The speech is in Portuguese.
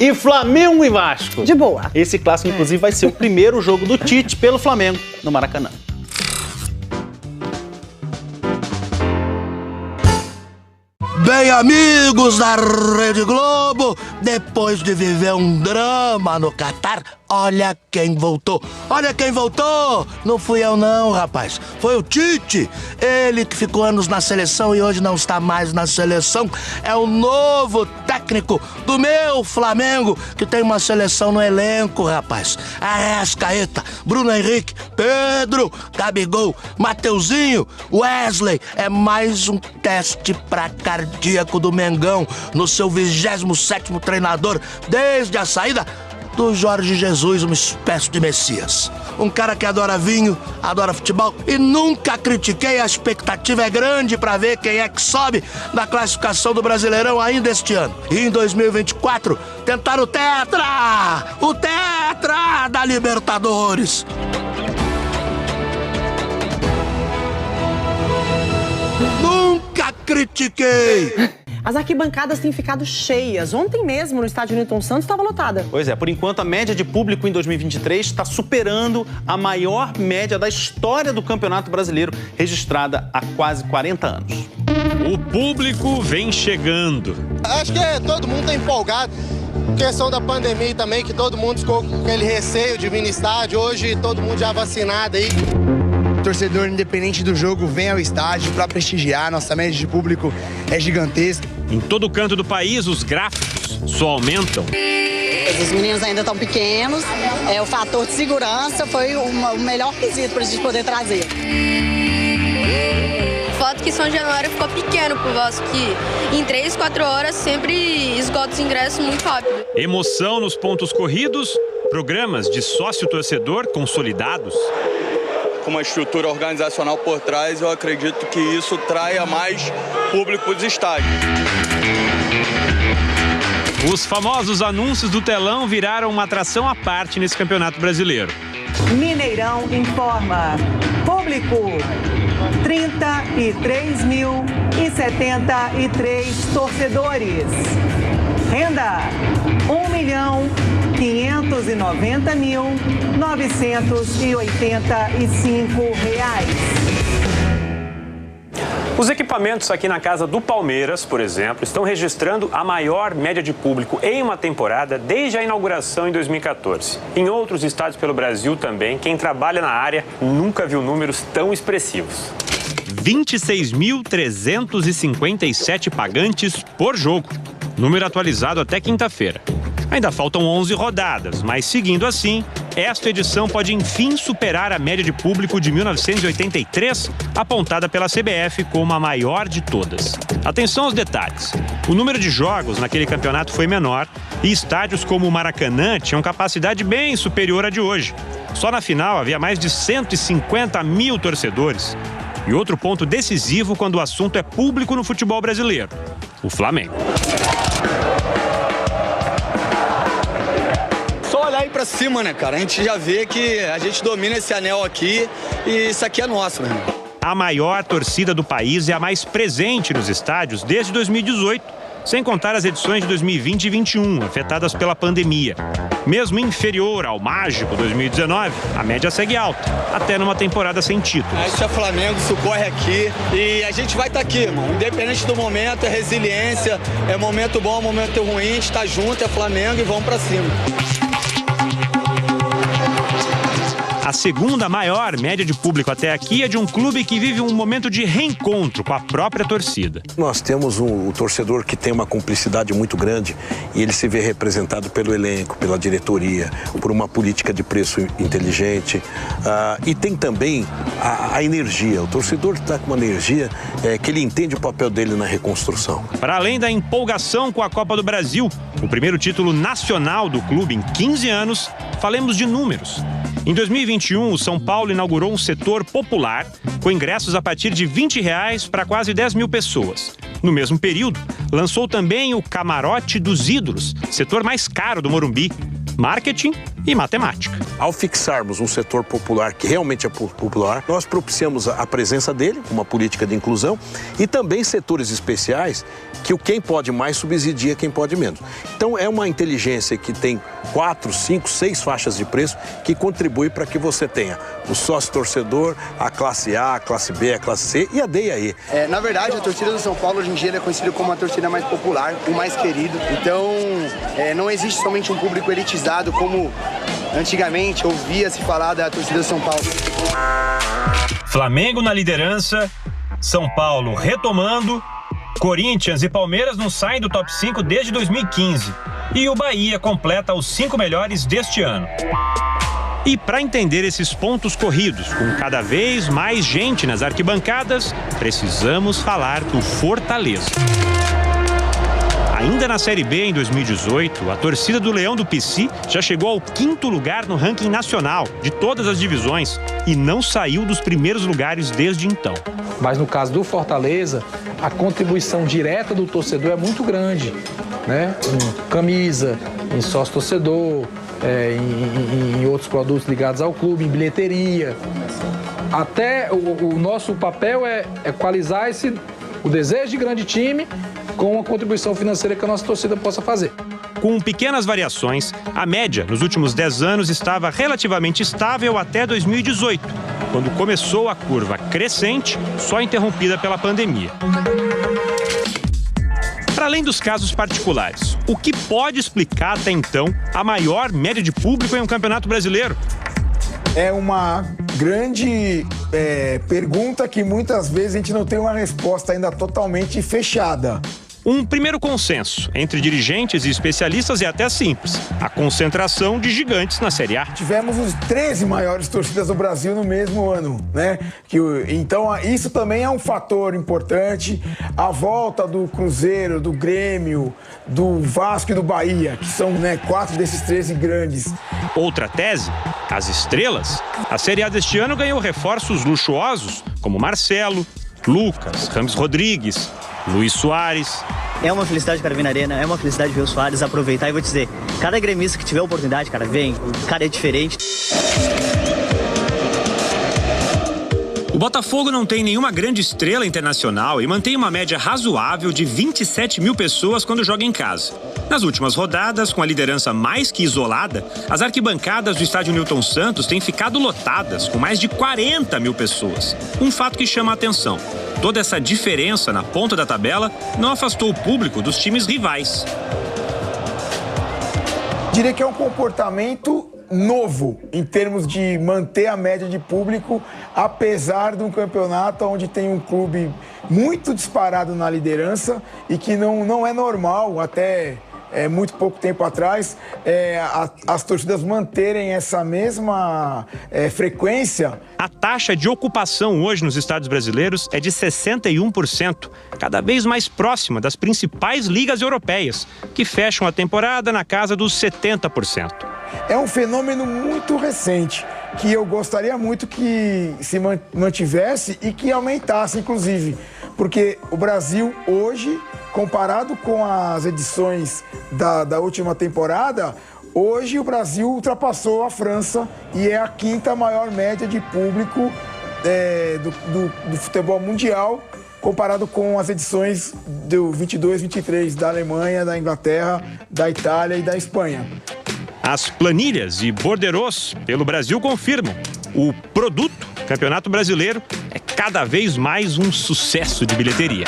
E Flamengo e Vasco. De boa. Esse clássico, inclusive, vai ser o primeiro jogo do Tite pelo Flamengo no Maracanã. Bem, amigos da Rede Globo, depois de viver um drama no Catar, olha quem voltou. Olha quem voltou! Não fui eu não, rapaz. Foi o Tite. Ele que ficou anos na seleção e hoje não está mais na seleção. É o novo técnico do meu Flamengo, que tem uma seleção no elenco, rapaz. Arrascaeta, Bruno Henrique, Pedro, Gabigol, Mateuzinho, Wesley. É mais um teste pra cardíaco do Mengão no seu 27º treinador desde a saída do Jorge Jesus, uma espécie de Messias. Um cara que adora vinho, adora futebol e nunca critiquei. A expectativa é grande pra ver quem é que sobe na classificação do Brasileirão ainda este ano. E em 2024, tentar o Tetra da Libertadores. Nunca critiquei. As arquibancadas têm ficado cheias. Ontem mesmo, no estádio Newton Santos, estava lotada. Pois é, por enquanto a média de público em 2023 está superando a maior média da história do Campeonato Brasileiro, registrada há quase 40 anos. O público vem chegando. Acho que todo mundo está empolgado. Questão da pandemia também, que todo mundo ficou com aquele receio de vir no estádio. Hoje todo mundo já vacinado aí. O torcedor, independente do jogo, vem ao estádio para prestigiar. Nossa média de público é gigantesca. Em todo canto do país, os gráficos só aumentam. Os meninos ainda estão pequenos. O fator de segurança foi o melhor quesito para a gente poder trazer. Foto que São Januário ficou pequeno pro Vasco, que em 3, 4 horas sempre esgota os ingressos muito rápido. Emoção nos pontos corridos, programas de sócio-torcedor consolidados. Com uma estrutura organizacional por trás, eu acredito que isso traia mais público para os estádios. Os famosos anúncios do telão viraram uma atração à parte nesse Campeonato Brasileiro. Mineirão informa. Público: 33.073 torcedores. Renda: R$1.590.985. Os equipamentos aqui na casa do Palmeiras, por exemplo, estão registrando a maior média de público em uma temporada desde a inauguração em 2014. Em outros estádios pelo Brasil também, quem trabalha na área nunca viu números tão expressivos. 26.357 pagantes por jogo. Número atualizado até quinta-feira. Ainda faltam 11 rodadas, mas seguindo assim, esta edição pode enfim superar a média de público de 1983, apontada pela CBF como a maior de todas. Atenção aos detalhes. O número de jogos naquele campeonato foi menor e estádios como o Maracanã tinham capacidade bem superior à de hoje. Só na final havia mais de 150 mil torcedores. E outro ponto decisivo quando o assunto é público no futebol brasileiro: o Flamengo. Só olhar aí pra cima, né, cara? A gente já vê que a gente domina esse anel aqui e isso aqui é nosso, meu irmão. A maior torcida do país é a mais presente nos estádios desde 2018, sem contar as edições de 2020 e 2021, afetadas pela pandemia. Mesmo inferior ao mágico 2019, a média segue alta, até numa temporada sem títulos. A gente é Flamengo, isso corre aqui e a gente vai estar aqui, irmão. Independente do momento, é resiliência, é momento bom, momento ruim, a gente tá junto, é Flamengo e vamos pra cima. A segunda maior média de público até aqui é de um clube que vive um momento de reencontro com a própria torcida. Nós temos o torcedor que tem uma cumplicidade muito grande e ele se vê representado pelo elenco, pela diretoria, por uma política de preço inteligente. E tem também a energia. O torcedor está com uma energia que ele entende o papel dele na reconstrução. Para além da empolgação com a Copa do Brasil, o primeiro título nacional do clube em 15 anos, falemos de números. Em 2021, o São Paulo inaugurou um setor popular com ingressos a partir de R$20 para quase 10 mil pessoas. No mesmo período, lançou também o Camarote dos Ídolos, setor mais caro do Morumbi. marketing e matemática. Ao fixarmos um setor popular que realmente é popular, nós propiciamos a presença dele, uma política de inclusão, e também setores especiais que quem pode mais subsidia quem pode menos. Então é uma inteligência que tem 4, 5, 6 faixas de preço que contribui para que você tenha o sócio-torcedor, a classe A, a classe B, a classe C e a D e a E. Na verdade, a torcida do São Paulo hoje em dia é conhecida como a torcida mais popular, o mais querido. Então, não existe somente um público elitizado como antigamente ouvia-se falar da torcida do São Paulo. Flamengo na liderança, São Paulo retomando, Corinthians e Palmeiras não saem do top 5 desde 2015. E o Bahia completa os 5 melhores deste ano. E para entender esses pontos corridos, com cada vez mais gente nas arquibancadas, precisamos falar do Fortaleza. Ainda na Série B, em 2018, a torcida do Leão do Pici já chegou ao 5º lugar no ranking nacional de todas as divisões e não saiu dos primeiros lugares desde então. Mas no caso do Fortaleza, a contribuição direta do torcedor é muito grande, né? Em camisa, em sócio-torcedor, em outros produtos ligados ao clube, em bilheteria. Até o nosso papel é equalizar o desejo de grande time com a contribuição financeira que a nossa torcida possa fazer. Com pequenas variações, a média nos últimos 10 anos estava relativamente estável até 2018, quando começou a curva crescente, só interrompida pela pandemia. Para além dos casos particulares, o que pode explicar até então a maior média de público em um campeonato brasileiro? É uma grande pergunta que muitas vezes a gente não tem uma resposta ainda totalmente fechada. Um primeiro consenso entre dirigentes e especialistas é até simples: a concentração de gigantes na Série A. Tivemos os 13 maiores torcidas do Brasil no mesmo ano, né? Então isso também é um fator importante. A volta do Cruzeiro, do Grêmio, do Vasco e do Bahia, que são 4 desses 13 grandes. Outra tese: as estrelas. A Série A deste ano ganhou reforços luxuosos como Marcelo, Lucas, Rames Rodrigues, Luiz Soares. É uma felicidade, cara, vir na arena, é uma felicidade ver o Soares, aproveitar e vou te dizer, cada gremista que tiver oportunidade, cara, vem, o cara é diferente. O Botafogo não tem nenhuma grande estrela internacional e mantém uma média razoável de 27 mil pessoas quando joga em casa. Nas últimas rodadas, com a liderança mais que isolada, as arquibancadas do estádio Newton Santos têm ficado lotadas, com mais de 40 mil pessoas. Um fato que chama a atenção: toda essa diferença na ponta da tabela não afastou o público dos times rivais. Diria que é um comportamento novo em termos de manter a média de público, apesar de um campeonato onde tem um clube muito disparado na liderança e que não é normal, até muito pouco tempo atrás, as torcidas manterem essa mesma frequência. A taxa de ocupação hoje nos estádios brasileiros é de 61%, cada vez mais próxima das principais ligas europeias, que fecham a temporada na casa dos 70%. É um fenômeno muito recente, que eu gostaria muito que se mantivesse e que aumentasse, inclusive. Porque o Brasil hoje, comparado com as edições da última temporada, hoje o Brasil ultrapassou a França e é a 5ª maior média de público do futebol mundial, comparado com as edições do 22-23 da Alemanha, da Inglaterra, da Itália e da Espanha. As planilhas e borderôs pelo Brasil confirmam: o produto Campeonato Brasileiro é cada vez mais um sucesso de bilheteria.